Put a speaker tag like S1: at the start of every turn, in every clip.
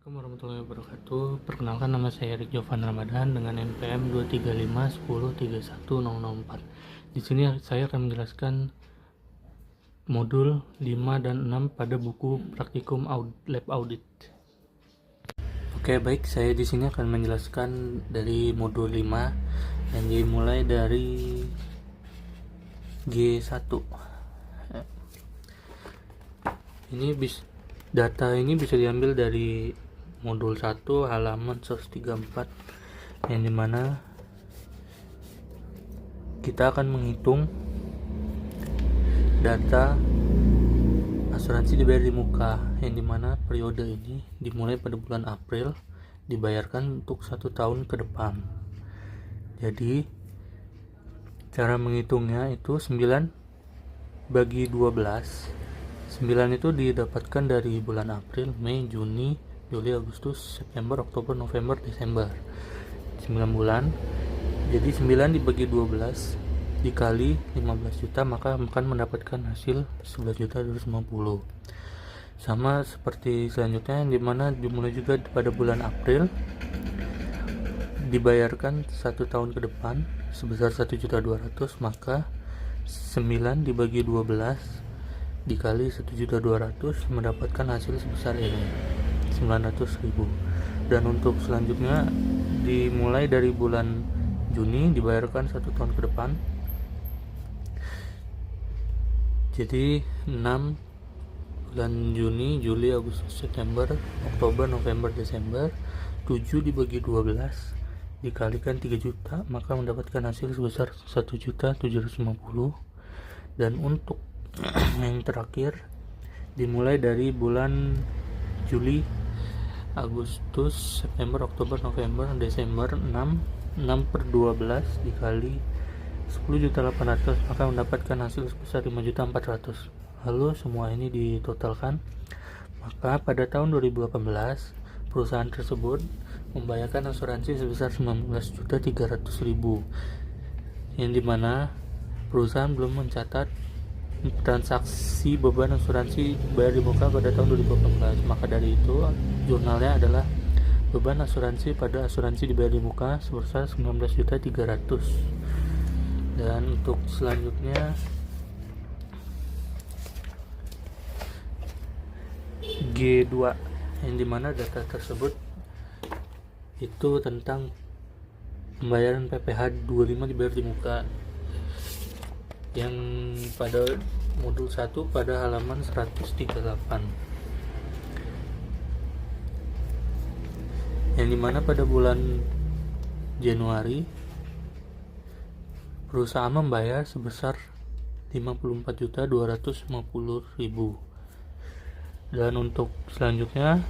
S1: Assalamualaikum warahmatullahi wabarakatuh. Perkenalkan, nama saya Erik Jovan Ramadan dengan NPM 235103104. Di sini saya akan menjelaskan modul 5 dan 6 pada buku Praktikum Lab Audit. Oke, baik, saya di sini akan menjelaskan dari modul 5 yang dimulai dari G1. Data ini bisa diambil dari modul 1 halaman 134, yang dimana kita akan menghitung data asuransi dibayar di muka, yang dimana periode ini dimulai pada bulan April, dibayarkan untuk 1 tahun ke depan. Jadi cara menghitungnya itu 9 bagi 12. 9 itu didapatkan dari bulan April, Mei, Juni, Juli, Agustus, September, Oktober, November, Desember. 9 bulan. Jadi 9 dibagi 12 dikali 15 juta, maka akan mendapatkan hasil 11.250. Sama seperti selanjutnya, yang dimana dimulai juga pada bulan April, dibayarkan 1 tahun ke depan sebesar 1.200.000, maka 9 dibagi 12 dikali 1.200.000 mendapatkan hasil sebesar ini, 900.000. Dan untuk selanjutnya dimulai dari bulan Juni, dibayarkan 1 tahun ke depan. Jadi 6 bulan Juni, Juli, Agustus, September, Oktober, November, Desember. 7 dibagi 12 dikalikan 3 juta, maka mendapatkan hasil sebesar 1.750.000. Dan untuk yang terakhir dimulai dari bulan Juli, Agustus, September, Oktober, November, Desember. 6 per 12 dikali 10.800.000, maka mendapatkan hasil sebesar 5.400.000. Lalu semua ini ditotalkan, maka pada tahun 2018 perusahaan tersebut membayarkan asuransi sebesar 19.300.000, yang dimana perusahaan belum mencatat transaksi beban asuransi bayar di muka pada tahun 2018. Maka dari itu jurnalnya adalah beban asuransi pada asuransi dibayar di muka sebesar 19.300.000. Dan untuk selanjutnya G2, yang dimana data tersebut itu tentang pembayaran PPh 25 dibayar di muka, yang pada modul 1 pada halaman 138, yang dimana pada bulan Januari perusahaan membayar sebesar 54.250.000. Dan untuk selanjutnya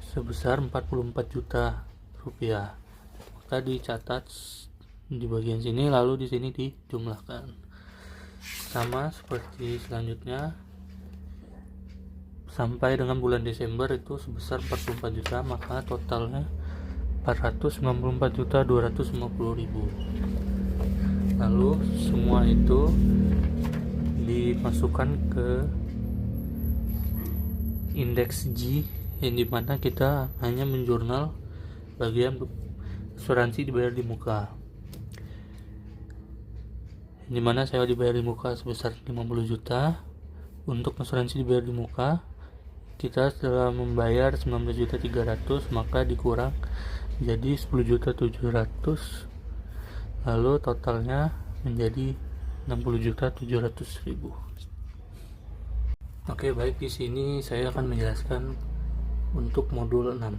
S1: sebesar 44 juta rupiah, maka dicatat di bagian sini, lalu di sini dijumlahkan. Sama seperti selanjutnya sampai dengan bulan Desember itu sebesar 44 juta, maka totalnya 494.250.000. Lalu semua itu dimasukkan ke indeks G, yang dimana kita hanya menjurnal bagian asuransi dibayar di muka, dimana saya dibayar di muka sebesar 50 juta. Untuk asuransi dibayar di muka, kita setelah membayar 19.300.000, maka dikurang jadi 10.700.000, lalu totalnya menjadi 60.700.000. Oke, baik, di sini saya akan menjelaskan untuk modul 6.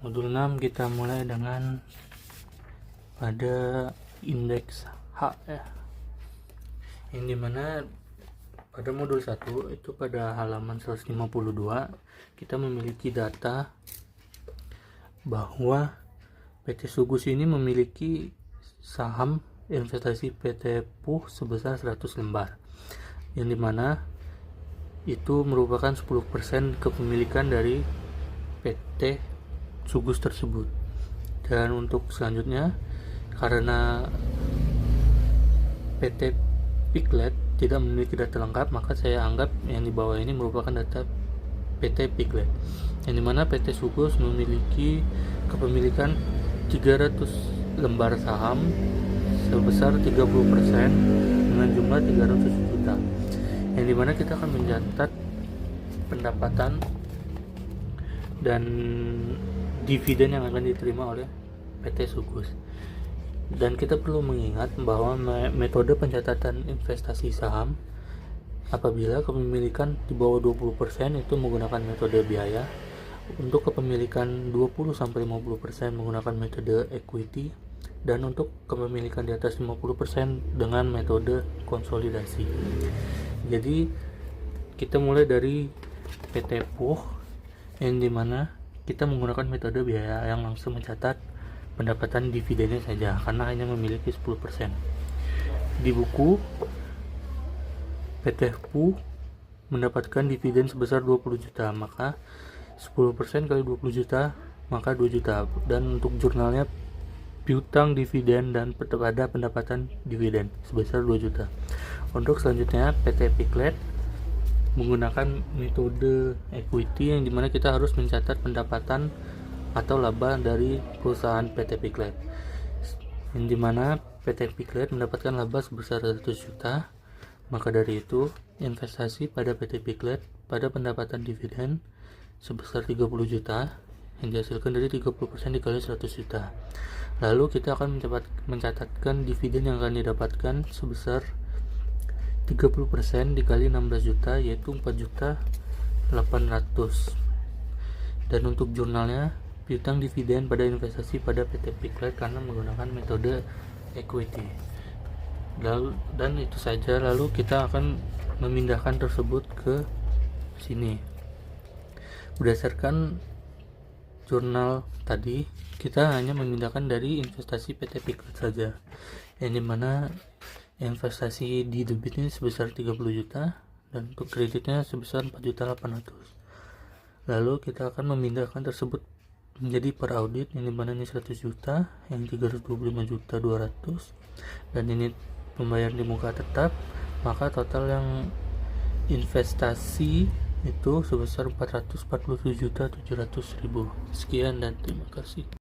S1: Modul 6 kita mulai dengan pada indeks H, yang dimana pada modul 1 itu pada halaman 152 kita memiliki data bahwa PT Sugus ini memiliki saham investasi PT PUH sebesar 100 lembar, yang dimana itu merupakan 10% kepemilikan dari PT Sugus tersebut. Dan untuk selanjutnya, karena PT Piglet tidak memiliki data lengkap, maka saya anggap yang di bawah ini merupakan data PT Piglet, yang dimana PT Sugus memiliki kepemilikan 300 lembar saham sebesar 30% dengan jumlah 300 juta, yang dimana kita akan mencatat pendapatan dan dividen yang akan diterima oleh PT Sugus. Dan kita perlu mengingat bahwa metode pencatatan investasi saham apabila kepemilikan di bawah 20% itu menggunakan metode biaya, untuk kepemilikan 20-50% menggunakan metode equity, dan untuk kepemilikan di atas 50% dengan metode konsolidasi. Jadi kita mulai dari PT Puh, yang dimana kita menggunakan metode biaya yang langsung mencatat pendapatan dividennya saja karena hanya memiliki 10%. Di buku PT Puh mendapatkan dividen sebesar 20 juta, maka 10% kali 20 juta maka 2 juta. Dan untuk jurnalnya piutang dividen dan pada pendapatan dividen sebesar 2 juta. Untuk selanjutnya PT Piglet menggunakan metode equity, yang dimana kita harus mencatat pendapatan atau laba dari perusahaan PT Piglet, yang dimana PT Piglet mendapatkan laba sebesar 100 juta. Maka dari itu investasi pada PT Piglet pada pendapatan dividen sebesar 30 juta yang dihasilkan dari 30% dikali 100 juta. Lalu kita akan mencatatkan dividen yang akan didapatkan sebesar 30% dikali 16 juta, yaitu 4.800.000. Dan untuk jurnalnya piutang dividen pada investasi pada PT Piglet karena menggunakan metode equity. Dan itu saja. Lalu kita akan memindahkan tersebut ke sini. Berdasarkan jurnal tadi, kita hanya memindahkan dari investasi PT Piglet saja, yang dimana investasi di debit ini sebesar 30 juta dan untuk kreditnya sebesar 4.800.000. Lalu kita akan memindahkan tersebut menjadi per audit, yang dimana ini 100 juta, yang 325.200.000, dan ini pembayaran di muka tetap, maka total yang investasi itu sebesar 447.700.000. Sekian dan terima kasih.